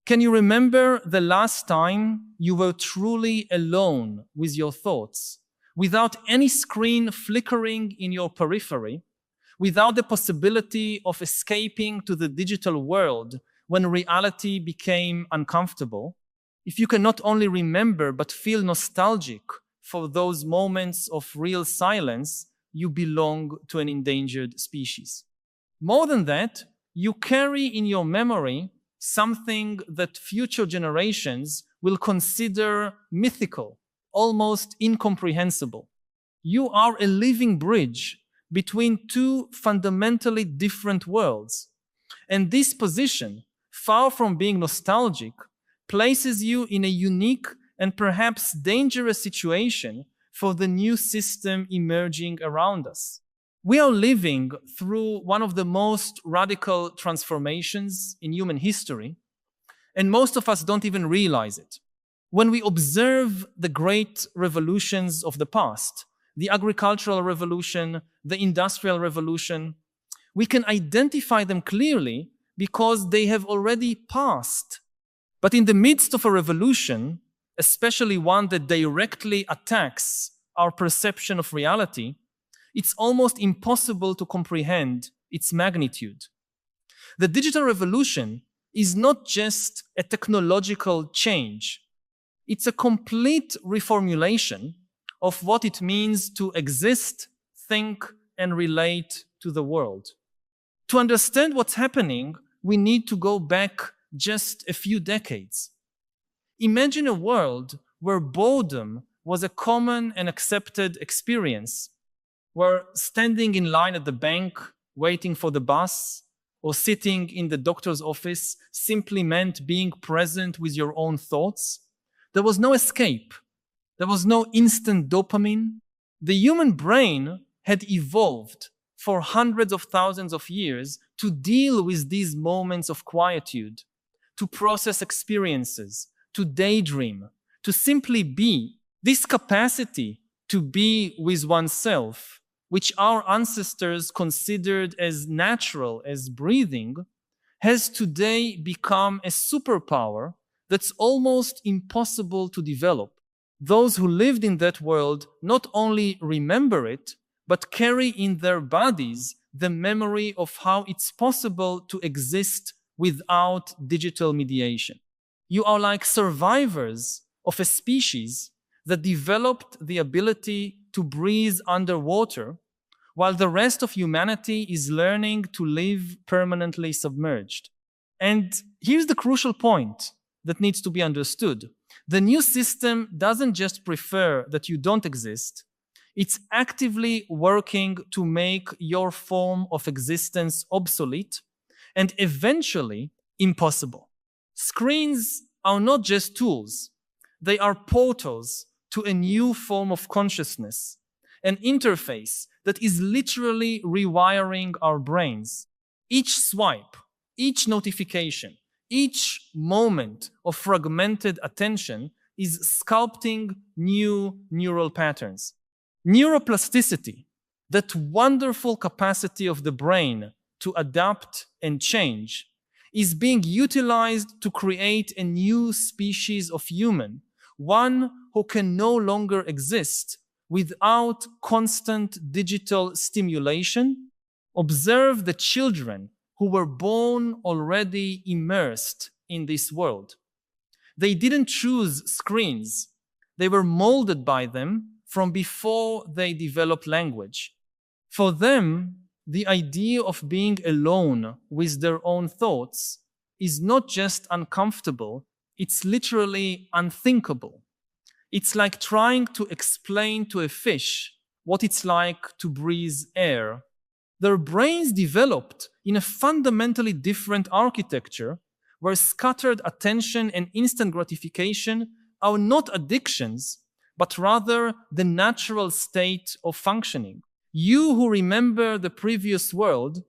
Can you remember the last time you were truly alone with your thoughts, without any screen flickering in your periphery, without the possibility of escaping to the digital world when reality became uncomfortable? If you can not only remember but feel nostalgic for those moments of real silence, you belong to an endangered species. More than that, you carry in your memory something that future generations will consider mythical, almost incomprehensible. You are a living bridge between two fundamentally different worlds. And this position, far from being nostalgic, places you in a unique and perhaps dangerous situation for the new system emerging around us. We are living through one of the most radical transformations in human history, and most of us don't even realize it. When we observe the great revolutions of the past, the agricultural revolution, the industrial revolution, we can identify them clearly because they have already passed. But in the midst of a revolution, especially one that directly attacks our perception of reality, it's almost impossible to comprehend its magnitude. The digital revolution is not just a technological change. It's a complete reformulation of what it means to exist, think, and relate to the world. To understand what's happening, we need to go back just a few decades. Imagine a world where boredom was a common and accepted experience, where standing in line at the bank, waiting for the bus, or sitting in the doctor's office simply meant being present with your own thoughts. There was no escape. There was no instant dopamine. The human brain had evolved for hundreds of thousands of years to deal with these moments of quietude, to process experiences, to daydream, to simply be. This capacity to be with oneself, which our ancestors considered as natural as breathing, has today become a superpower that's almost impossible to develop. Those who lived in that world not only remember it, but carry in their bodies the memory of how it's possible to exist without digital mediation. You are like survivors of a species that developed the ability to breathe underwater, while the rest of humanity is learning to live permanently submerged. And here's the crucial point that needs to be understood. The new system doesn't just prefer that you don't exist, it's actively working to make your form of existence obsolete and eventually impossible. Screens are not just tools, they are portals to a new form of consciousness, an interface that is literally rewiring our brains. Each swipe, each notification, each moment of fragmented attention is sculpting new neural patterns. Neuroplasticity, that wonderful capacity of the brain to adapt and change, is being utilized to create a new species of human, one who can no longer exist without constant digital stimulation. Observe the children who were born already immersed in this world. They didn't choose screens. They were molded by them from before they developed language. For them, the idea of being alone with their own thoughts is not just uncomfortable, it's literally unthinkable. It's like trying to explain to a fish what it's like to breathe air. Their brains developed in a fundamentally different architecture where scattered attention and instant gratification are not addictions, but rather the natural state of functioning. You who remember the previous world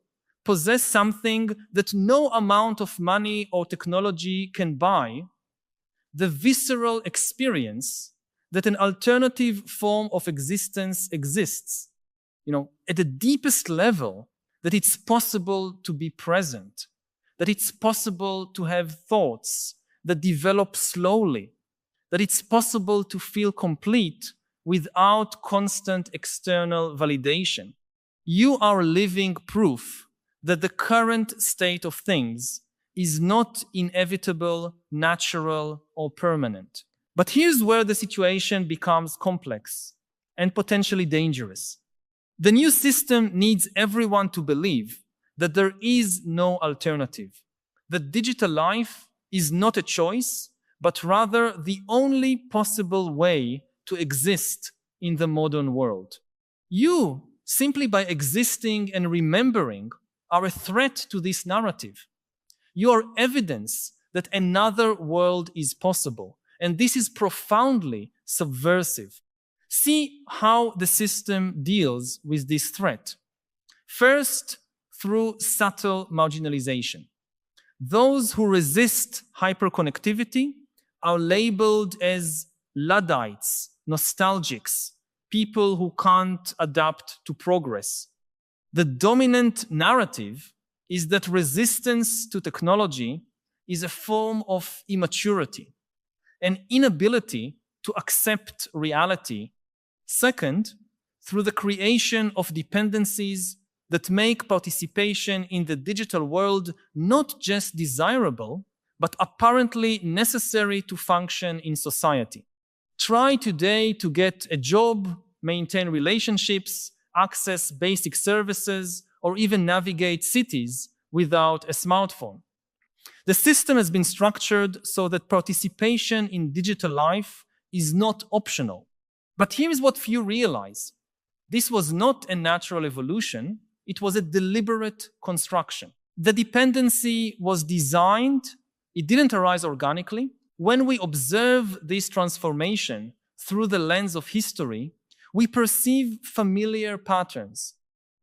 possess something that no amount of money or technology can buy, the visceral experience that an alternative form of existence exists. At the deepest level, that it's possible to be present, that it's possible to have thoughts, that develop slowly, that it's possible to feel complete without constant external validation. You are living proof that the current state of things is not inevitable, natural, or permanent. But here's where the situation becomes complex and potentially dangerous. The new system needs everyone to believe that there is no alternative, that digital life is not a choice, but rather the only possible way to exist in the modern world. You, simply by existing and remembering, are a threat to this narrative. You are evidence that another world is possible, and this is profoundly subversive. See how the system deals with this threat. First, through subtle marginalization. Those who resist hyperconnectivity are labeled as Luddites, nostalgics, people who can't adapt to progress. The dominant narrative is that resistance to technology is a form of immaturity, an inability to accept reality. Second, through the creation of dependencies that make participation in the digital world not just desirable, but apparently necessary to function in society. Try today to get a job, maintain relationships, access basic services, or even navigate cities without a smartphone. The system has been structured so that participation in digital life is not optional. But here is what few realize. This was not a natural evolution, it was a deliberate construction. The dependency was designed, it didn't arise organically. When we observe this transformation through the lens of history, we perceive familiar patterns.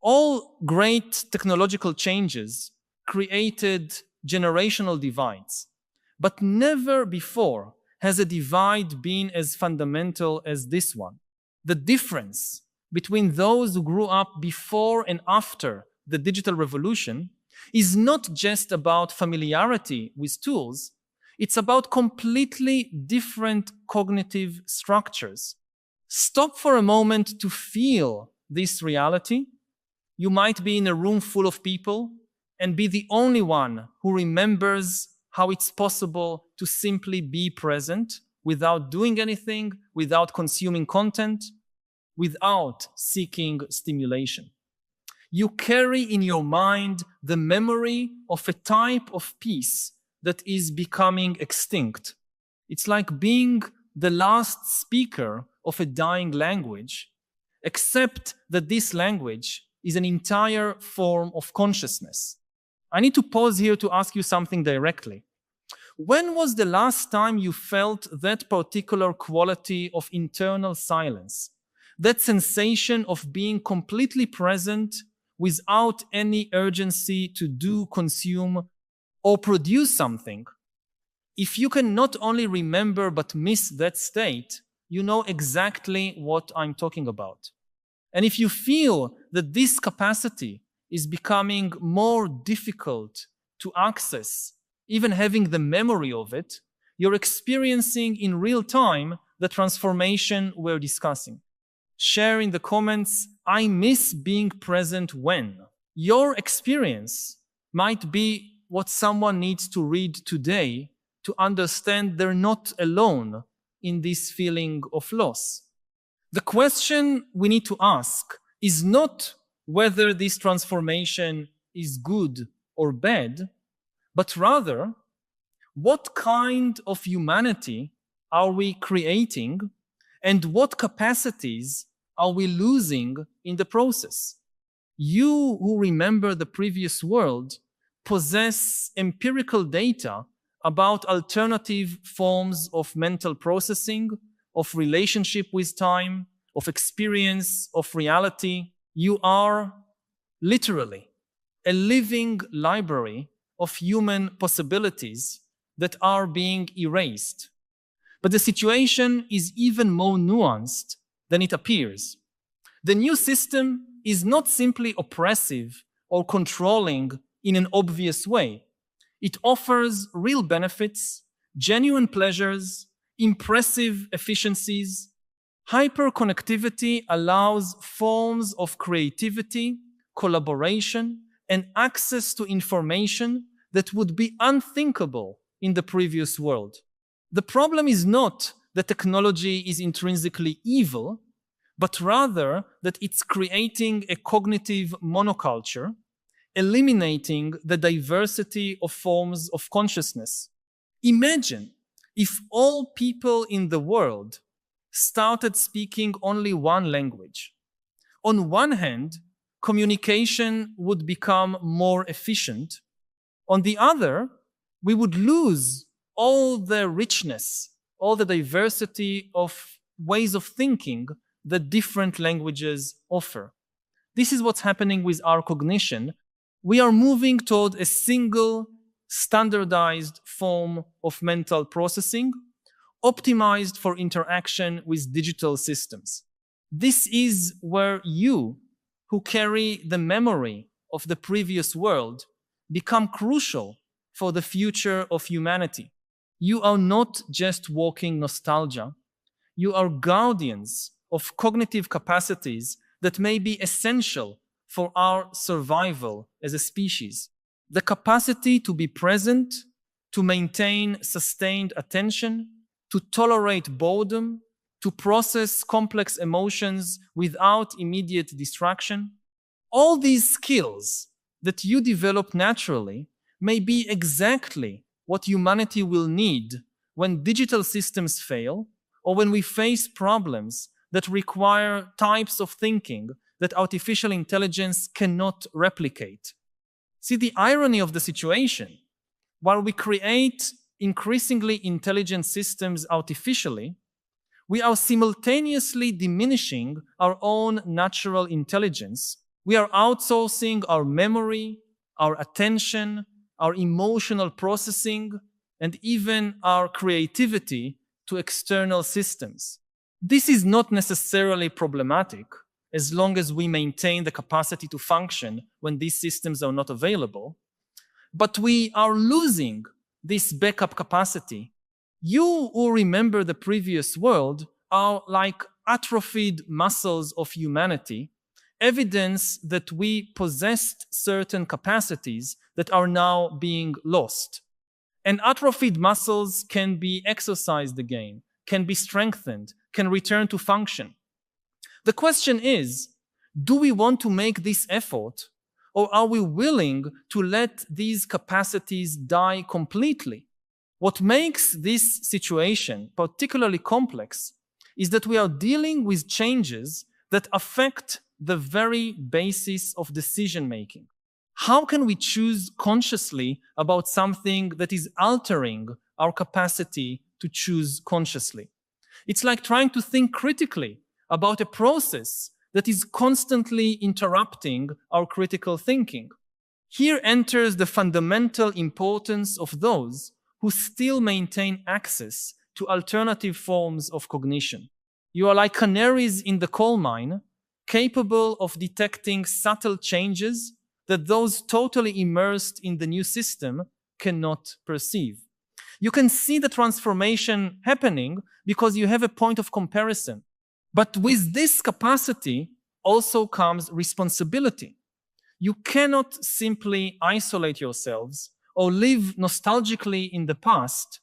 All great technological changes created generational divides, but never before has a divide been as fundamental as this one. The difference between those who grew up before and after the digital revolution is not just about familiarity with tools, it's about completely different cognitive structures. Stop for a moment to feel this reality. You might be in a room full of people and be the only one who remembers how it's possible to simply be present without doing anything, without consuming content, without seeking stimulation. You carry in your mind the memory of a type of peace that is becoming extinct. It's like being the last speaker of a dying language, except that this language is an entire form of consciousness. I need to pause here to ask you something directly. When was the last time you felt that particular quality of internal silence, that sensation of being completely present without any urgency to do, consume, or produce something? If you can not only remember but miss that state, you know exactly what I'm talking about. And if you feel that this capacity is becoming more difficult to access, even having the memory of it, you're experiencing in real time the transformation we're discussing. Share in the comments, I miss being present when. Your experience might be what someone needs to read today to understand they're not alone in this feeling of loss. The question we need to ask is not whether this transformation is good or bad, but rather, what kind of humanity are we creating and what capacities are we losing in the process? You who remember the previous world possess empirical data about alternative forms of mental processing, of relationship with time, of experience, of reality. You are literally a living library of human possibilities that are being erased. But the situation is even more nuanced than it appears. The new system is not simply oppressive or controlling in an obvious way. It offers real benefits genuine pleasures, impressive efficiencies. Hyperconnectivity allows forms of creativity, collaboration, and access to information that would be unthinkable in the previous world. The problem is not that technology is intrinsically evil, but rather that it's creating a cognitive monoculture, eliminating the diversity of forms of consciousness. Imagine if all people in the world started speaking only one language. On one hand, communication would become more efficient. On the other, we would lose all the richness, all the diversity of ways of thinking that different languages offer. This is what's happening with our cognition. We are moving toward a single, standardized form of mental processing, optimized for interaction with digital systems. This is where you, who carry the memory of the previous world, become crucial for the future of humanity. You are not just walking nostalgia. You are guardians of cognitive capacities that may be essential for our survival as a species. The capacity to be present, to maintain sustained attention, to tolerate boredom, to process complex emotions without immediate distraction. All these skills that you develop naturally may be exactly what humanity will need when digital systems fail or when we face problems that require types of thinking that artificial intelligence cannot replicate. See the irony of the situation. While we create increasingly intelligent systems artificially, we are simultaneously diminishing our own natural intelligence. We are outsourcing our memory, our attention, our emotional processing, and even our creativity to external systems. This is not necessarily problematic as long as we maintain the capacity to function when these systems are not available. But we are losing this backup capacity. You who remember the previous world are like atrophied muscles of humanity, evidence that we possessed certain capacities that are now being lost. And atrophied muscles can be exercised again, can be strengthened, can return to function. The question is, do we want to make this effort, or are we willing to let these capacities die completely? What makes this situation particularly complex is that we are dealing with changes that affect the very basis of decision-making. How can we choose consciously about something that is altering our capacity to choose consciously? It's like trying to think critically about a process that is constantly interrupting our critical thinking. Here enters the fundamental importance of those who still maintain access to alternative forms of cognition. You are like canaries in the coal mine, capable of detecting subtle changes that those totally immersed in the new system cannot perceive. You can see the transformation happening because you have a point of comparison. But with this capacity also comes responsibility. You cannot simply isolate yourselves or live nostalgically in the past.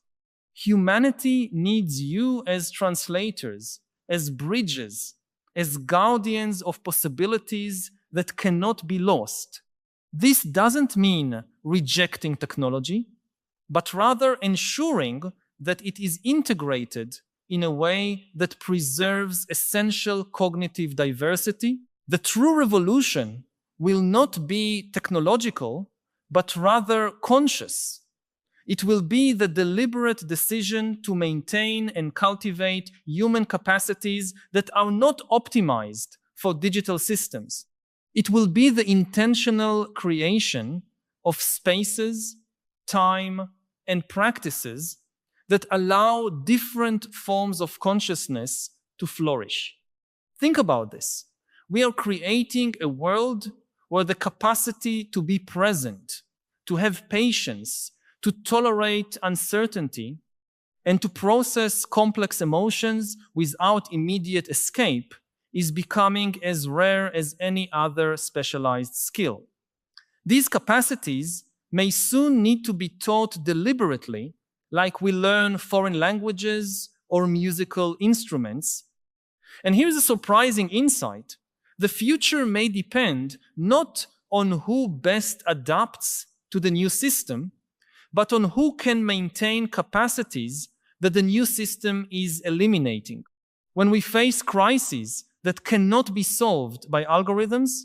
Humanity needs you as translators, as bridges, as guardians of possibilities that cannot be lost. This doesn't mean rejecting technology, but rather ensuring that it is integrated in a way that preserves essential cognitive diversity. The true revolution will not be technological, but rather conscious. It will be the deliberate decision to maintain and cultivate human capacities that are not optimized for digital systems. It will be the intentional creation of spaces, time, and practices that allow different forms of consciousness to flourish. Think about this. We are creating a world where the capacity to be present, to have patience, to tolerate uncertainty And to process complex emotions without immediate escape is becoming as rare as any other specialized skill. These capacities may soon need to be taught deliberately, like we learn foreign languages or musical instruments. And here's a surprising insight. The future may depend not on who best adapts to the new system, but on who can maintain capacities that the new system is eliminating. When we face crises that cannot be solved by algorithms,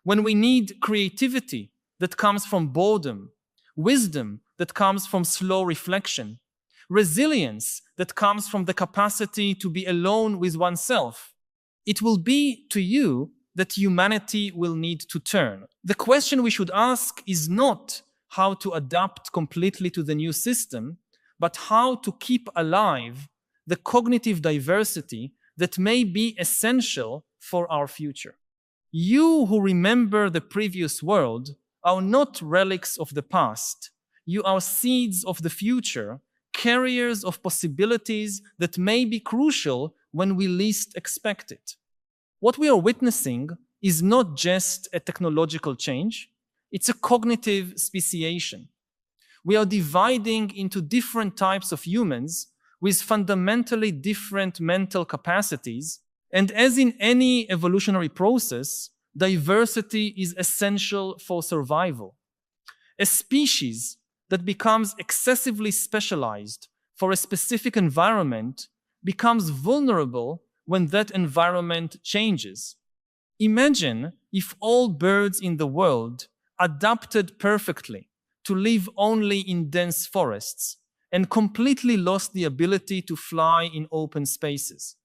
when we need creativity that comes from boredom, wisdom that comes from slow reflection, resilience that comes from the capacity to be alone with oneself, it will be to you that humanity will need to turn. The question we should ask is not how to adapt completely to the new system, but how to keep alive the cognitive diversity that may be essential for our future. You who remember the previous world are not relics of the past. You are seeds of the future, carriers of possibilities that may be crucial when we least expect it. What we are witnessing is not just a technological change, it's a cognitive speciation. We are dividing into different types of humans with fundamentally different mental capacities, and as in any evolutionary process, diversity is essential for survival. A species that becomes excessively specialized for a specific environment becomes vulnerable when that environment changes. Imagine if all birds in the world adapted perfectly to live only in dense forests and completely lost the ability to fly in open spaces.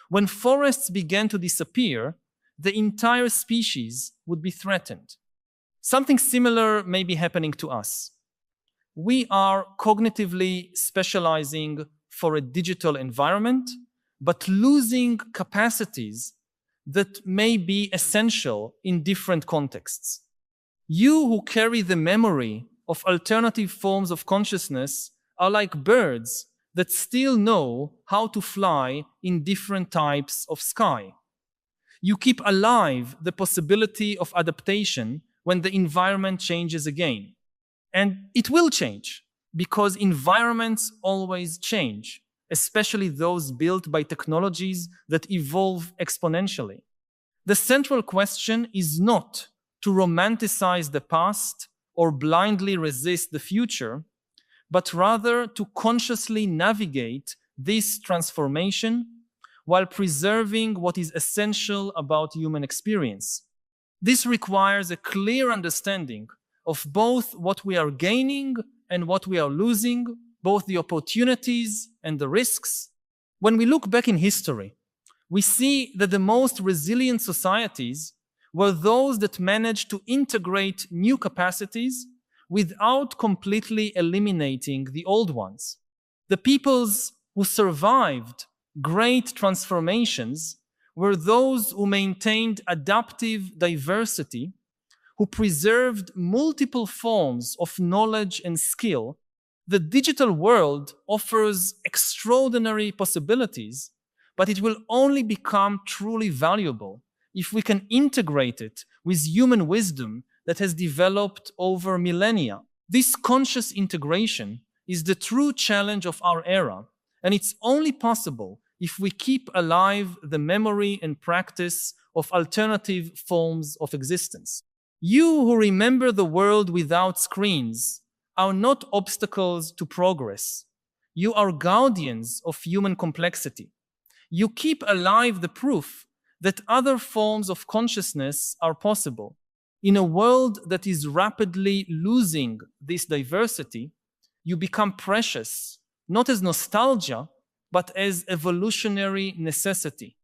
When forests began to disappear, the entire species would be threatened. Something similar may be happening to us. We are cognitively specializing for a digital environment, but losing capacities that may be essential in different contexts. You who carry the memory of alternative forms of consciousness are like birds that still know how to fly in different types of sky. You keep alive the possibility of adaptation when the environment changes again. And it will change, because environments always change, especially those built by technologies that evolve exponentially. The central question is not to romanticize the past or blindly resist the future, but rather to consciously navigate this transformation while preserving what is essential about human experience. This requires a clear understanding of both what we are gaining and what we are losing, both the opportunities and the risks. When we look back in history, we see that the most resilient societies were those that managed to integrate new capacities without completely eliminating the old ones. The peoples who survived great transformations were those who maintained adaptive diversity, who preserved multiple forms of knowledge and skill. The digital world offers extraordinary possibilities, but it will only become truly valuable if we can integrate it with human wisdom that has developed over millennia. This conscious integration is the true challenge of our era, and it's only possible if we keep alive the memory and practice of alternative forms of existence. You who remember the world without screens are not obstacles to progress. You are guardians of human complexity. You keep alive the proof that other forms of consciousness are possible. In a world that is rapidly losing this diversity, you become precious, not as nostalgia, but as evolutionary necessity.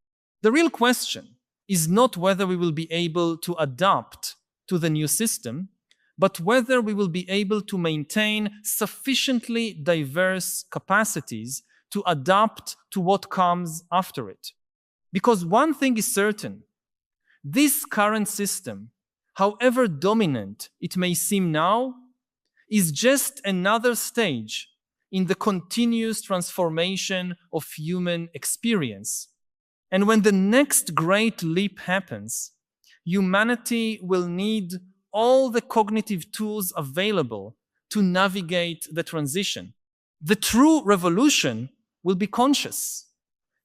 The real question is not whether we will be able to adapt to the new system, but whether we will be able to maintain sufficiently diverse capacities to adapt to what comes after it. Because one thing is certain, this current system, however dominant it may seem now, is just another stage in the continuous transformation of human experience. And when the next great leap happens, humanity will need all the cognitive tools available to navigate the transition. The true revolution will be conscious.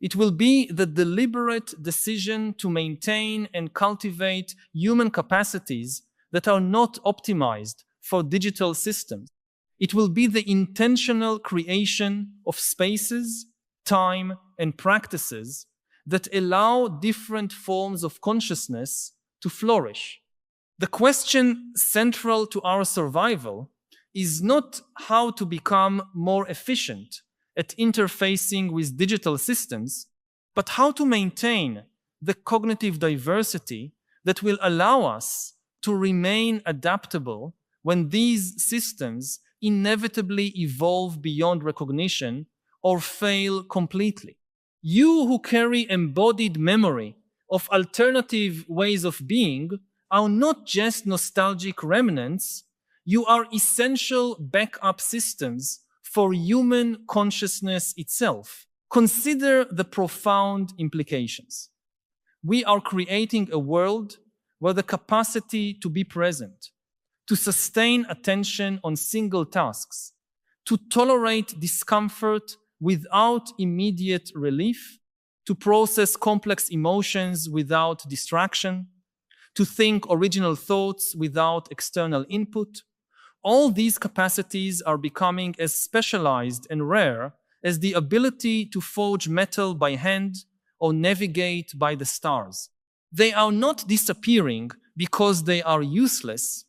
It will be the deliberate decision to maintain and cultivate human capacities that are not optimized for digital systems. It will be the intentional creation of spaces, time, and practices that allow different forms of consciousness to flourish. The question central to our survival is not how to become more efficient at interfacing with digital systems, but how to maintain the cognitive diversity that will allow us to remain adaptable when these systems inevitably evolve beyond recognition or fail completely. You who carry embodied memory of alternative ways of being are not just nostalgic remnants, you are essential backup systems for human consciousness itself. Consider the profound implications. We are creating a world where the capacity to be present, to sustain attention on single tasks, to tolerate discomfort without immediate relief, to process complex emotions without distraction, to think original thoughts without external input. All these capacities are becoming as specialized and rare as the ability to forge metal by hand or navigate by the stars. They are not disappearing because they are useless,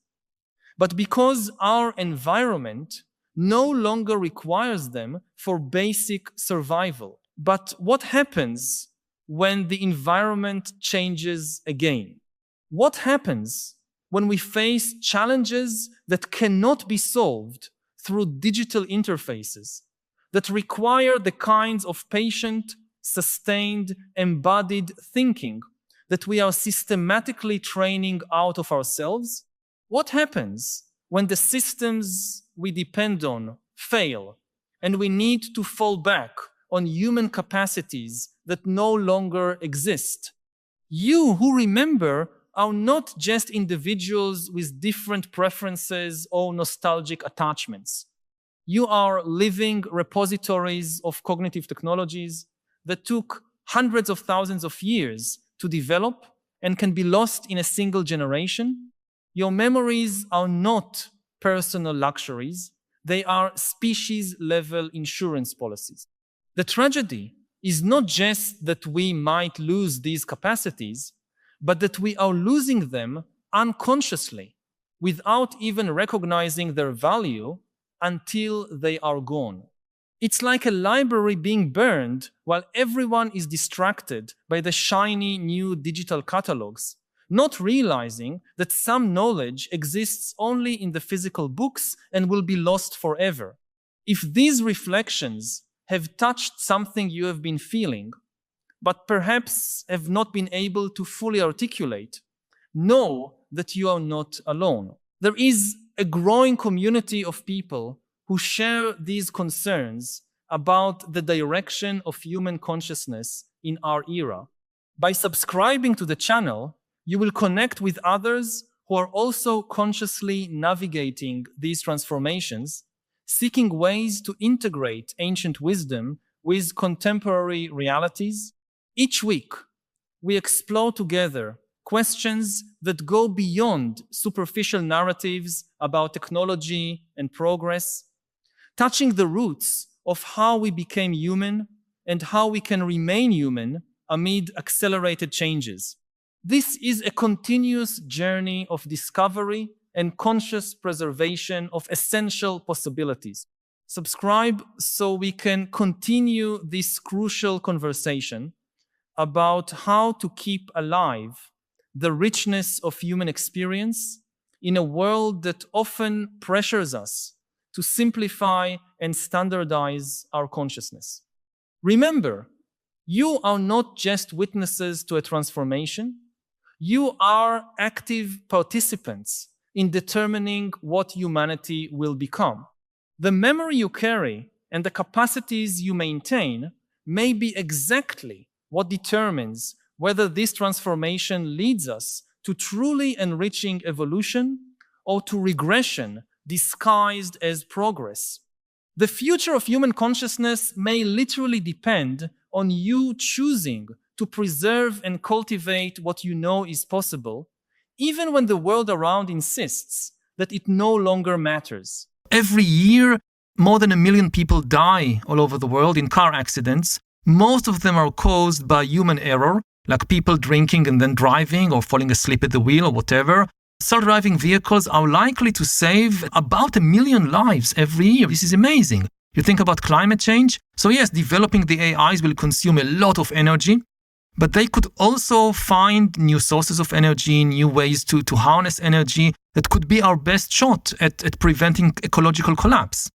but because our environment no longer requires them for basic survival. But what happens when the environment changes again? What happens when we face challenges that cannot be solved through digital interfaces, that require the kinds of patient, sustained, embodied thinking that we are systematically training out of ourselves? What happens when the systems we depend on fail and we need to fall back on human capacities that no longer exist? You who remember are not just individuals with different preferences or nostalgic attachments. You are living repositories of cognitive technologies that took hundreds of thousands of years to develop and can be lost in a single generation. Your memories are not personal luxuries. They are species-level insurance policies. The tragedy is not just that we might lose these capacities, but that we are losing them unconsciously, without even recognizing their value until they are gone. It's like a library being burned while everyone is distracted by the shiny new digital catalogs, not realizing that some knowledge exists only in the physical books and will be lost forever. If these reflections have touched something you have been feeling, but perhaps have not been able to fully articulate, know that you are not alone. There is a growing community of people who share these concerns about the direction of human consciousness in our era. By subscribing to the channel, you will connect with others who are also consciously navigating these transformations, seeking ways to integrate ancient wisdom with contemporary realities. Each week, we explore together questions that go beyond superficial narratives about technology and progress, touching the roots of how we became human and how we can remain human amid accelerated changes. This is a continuous journey of discovery and conscious preservation of essential possibilities. Subscribe so we can continue this crucial conversation about how to keep alive the richness of human experience in a world that often pressures us to simplify and standardize our consciousness. Remember, you are not just witnesses to a transformation. You are active participants in determining what humanity will become. The memory you carry and the capacities you maintain may be exactly what determines whether this transformation leads us to truly enriching evolution or to regression disguised as progress. The future of human consciousness may literally depend on you choosing to preserve and cultivate what you know is possible, even when the world around insists that it no longer matters. Every year, more than 1 million people die all over the world in car accidents. Most of them are caused by human error, like people drinking and then driving or falling asleep at the wheel or whatever. Self-driving vehicles are likely to save about 1 million lives every year. This is amazing. You think about climate change. So yes, developing the AIs will consume a lot of energy, but they could also find new sources of energy, new ways to harness energy that could be our best shot at preventing ecological collapse.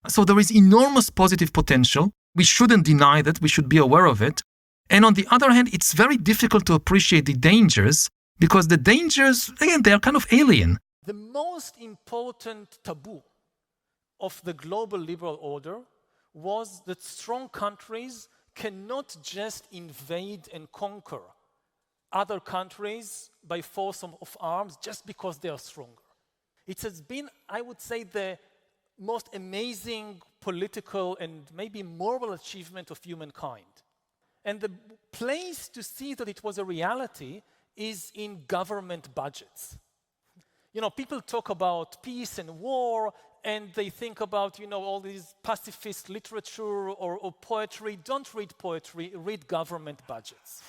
So there is enormous positive potential. We shouldn't deny that. We should be aware of it. And on the other hand, it's very difficult to appreciate the dangers because the dangers, again, they are kind of alien. The most important taboo of the global liberal order was that strong countries cannot just invade and conquer other countries by force of arms just because they are stronger. It has been, I would say, the most amazing political and maybe moral achievement of humankind. And the place to see that it was a reality is in government budgets. You know, people talk about peace and war, and they think about, you know, all these pacifist literature or poetry. Don't read poetry, read government budgets.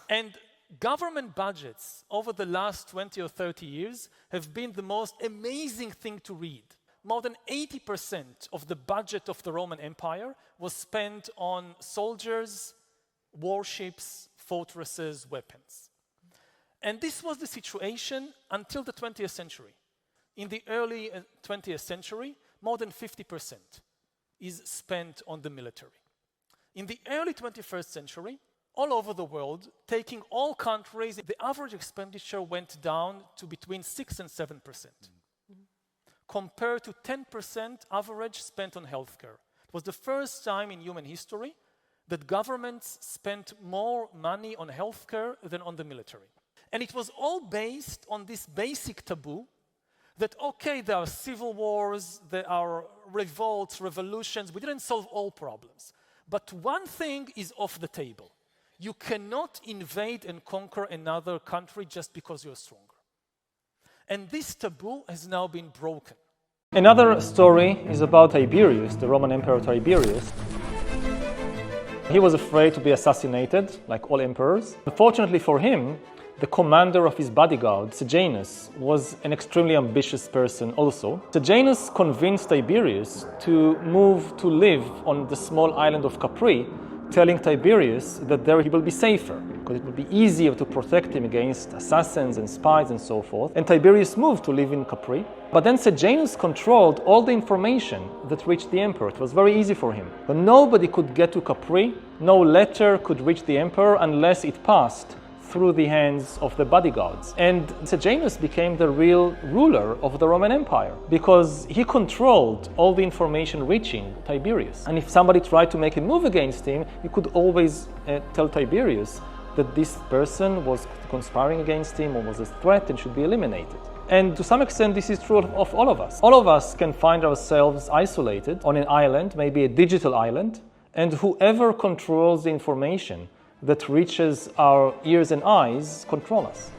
And government budgets over the last 20 or 30 years have been the most amazing thing to read. More than 80% of the budget of the Roman Empire was spent on soldiers, warships, fortresses, weapons. And this was the situation until the 20th century. In the early 20th century, more than 50% is spent on the military. In the early 21st century, all over the world, taking all countries, the average expenditure went down to between 6 and 7%, compared to 10% average spent on healthcare. It was the first time in human history that governments spent more money on healthcare than on the military. And it was all based on this basic taboo that, okay, there are civil wars, there are revolts, revolutions, we didn't solve all problems. But one thing is off the table. You cannot invade and conquer another country just because you're stronger. And this taboo has now been broken. Another story is about Tiberius, the Roman Emperor Tiberius. He was afraid to be assassinated, like all emperors. Unfortunately for him, the commander of his bodyguard, Sejanus, was an extremely ambitious person also. Sejanus convinced Tiberius to move to live on the small island of Capri, telling Tiberius that there he will be safer, because it will be easier to protect him against assassins and spies and so forth. And Tiberius moved to live in Capri. But then Sejanus controlled all the information that reached the emperor. It was very easy for him. But nobody could get to Capri. No letter could reach the emperor unless it passed through the hands of the bodyguards. And Sejanus became the real ruler of the Roman Empire because he controlled all the information reaching Tiberius. And if somebody tried to make a move against him, he could always tell Tiberius that this person was conspiring against him or was a threat and should be eliminated. And to some extent, this is true of all of us. All of us can find ourselves isolated on an island, maybe a digital island, and whoever controls the information that reaches our ears and eyes control us.